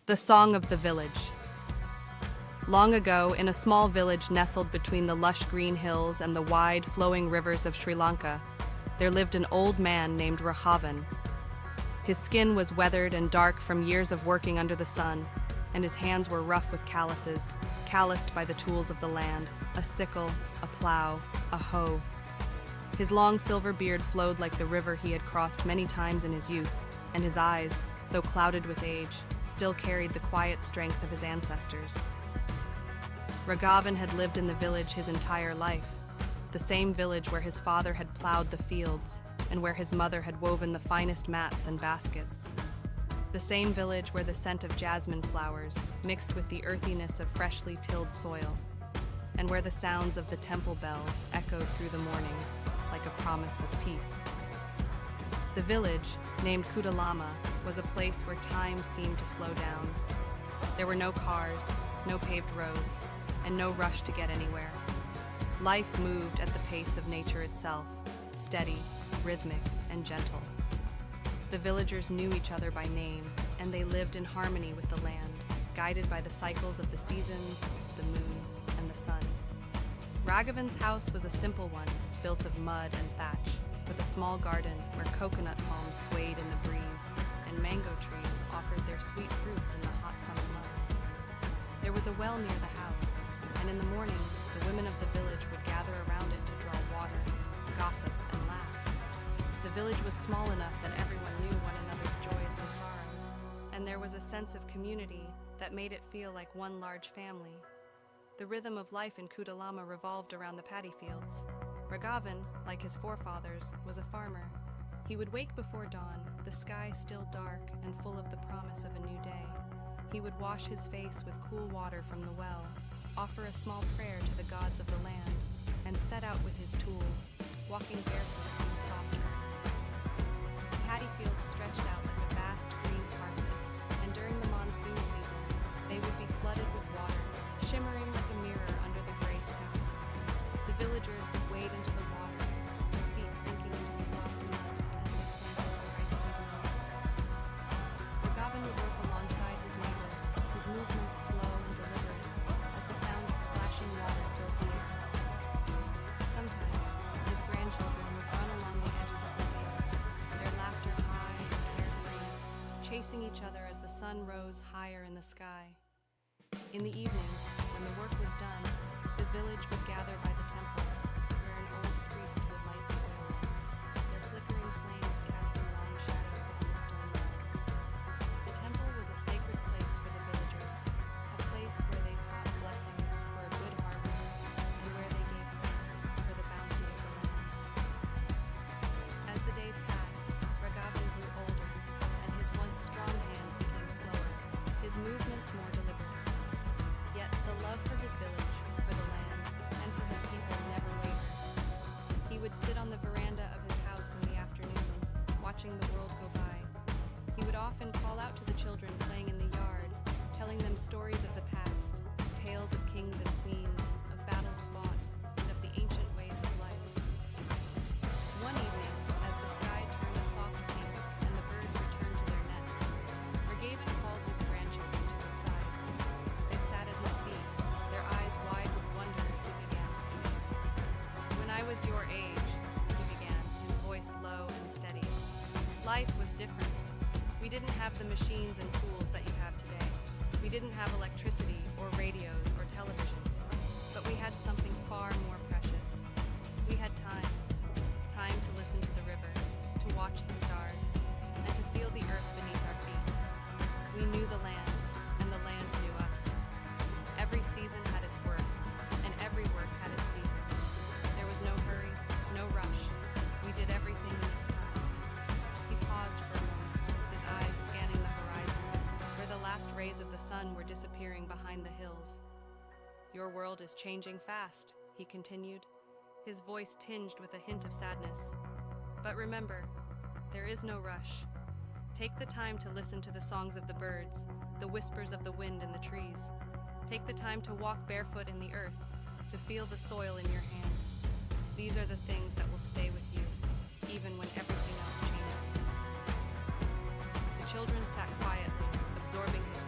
The Song of the Village. Long ago, in a small village nestled between the lush green hills and the wide, flowing rivers of Sri Lanka, there lived an old man named Raghavan. His skin was weathered and dark from years of working under the sun, and his hands were rough with calluses, calloused by the tools of the land, a sickle, a plow, a hoe. His long silver beard flowed like the river he had crossed many times in his youth, and his eyes, though clouded with age, still carried the quiet strength of his ancestors. Raghavan had lived in the village his entire life, the same village where his father had plowed the fields and where his mother had woven the finest mats and baskets. The same village where the scent of jasmine flowers mixed with the earthiness of freshly tilled soil, and where the sounds of the temple bells echoed through the mornings like a promise of peace. The village, named Kudalama, was a place where time seemed to slow down. There were no cars, no paved roads, and no rush to get anywhere. Life moved at the pace of nature itself, steady, rhythmic, and gentle. The villagers knew each other by name, and they lived in harmony with the land, guided by the cycles of the seasons, the moon, and the sun. Raghavan's house was a simple one, built of mud and thatch, with a small garden where coconut palms swayed in the breeze, and mango trees offered their sweet fruits in the hot summer months. There was a well near the house, and in the mornings, the women of the village would gather around it to draw water, gossip, and laugh. The village was small enough that everyone knew one another's joys and sorrows, and there was a sense of community that made it feel like one large family. The rhythm of life in Kudalama revolved around the paddy fields. Raghavan, like his forefathers, was a farmer. He would wake before dawn, the sky still dark and full of the promise of a new day. He would wash his face with cool water from the well, offer a small prayer to the gods of the land, and set out with his tools, walking barefoot on the soft earth. The paddy fields stretched out like a vast green carpet, and during the monsoon season, they would be flooded with water, shimmering like a mirror under the gray sky. The villagers would wade into the water, their feet sinking into the soft mud as they planted the rice seedlings. Raghavan would work alongside his neighbors, his movements slow and deliberate, as the sound of splashing water filled the air. Sometimes, his grandchildren would run along the edges of the fields, their laughter high and carefree, chasing each other as the sun rose higher in the sky. In the evenings, when the work was done, the village would gather by the temple, where an old priest would light the oil lamps, their flickering flames casting long shadows on the stone walls. The temple was a sacred place for the villagers, a place where they sought blessings for a good harvest, and where they gave thanks for the bounty of the land. As the days passed, Raghavan grew older, and his once strong hands became slower, his movements more deliberate. Yet the love for his village, for the land, and for his people never wavered. He would sit on the veranda of his house in the afternoons, watching the world go by. He would often call out to the children playing in the yard, telling them stories of the past, tales of kings and queens, of battles fought, and of the ancient ways of life. One evening, as the sky turned a soft pink and the birds returned to their nests, Raghavan called his grandchildren to his side. They sat at his feet, their eyes wide with wonder as he began to speak. "When I was your age," he began, his voice low and steady, "life was different. We didn't have the machines and tools that you have today. We didn't have electricity or radios or televisions, but we had something far more precious. We had time to listen to the river, to watch the stars, and to feel the earth beneath our feet. We knew the land, and the land knew us. Every season had its work, and every work had its season. There was no hurry, no rush. We did everything in its time." He paused for a moment, his eyes scanning the horizon, where the last rays of the sun were disappearing behind the hills. "Your world is changing fast," he continued, his voice tinged with a hint of sadness. "But remember, there is no rush. Take the time to listen to the songs of the birds, the whispers of the wind in the trees. Take the time to walk barefoot in the earth, to feel the soil in your hands. These are the things that will stay with you, even when everything else changes." The children sat quietly, absorbing his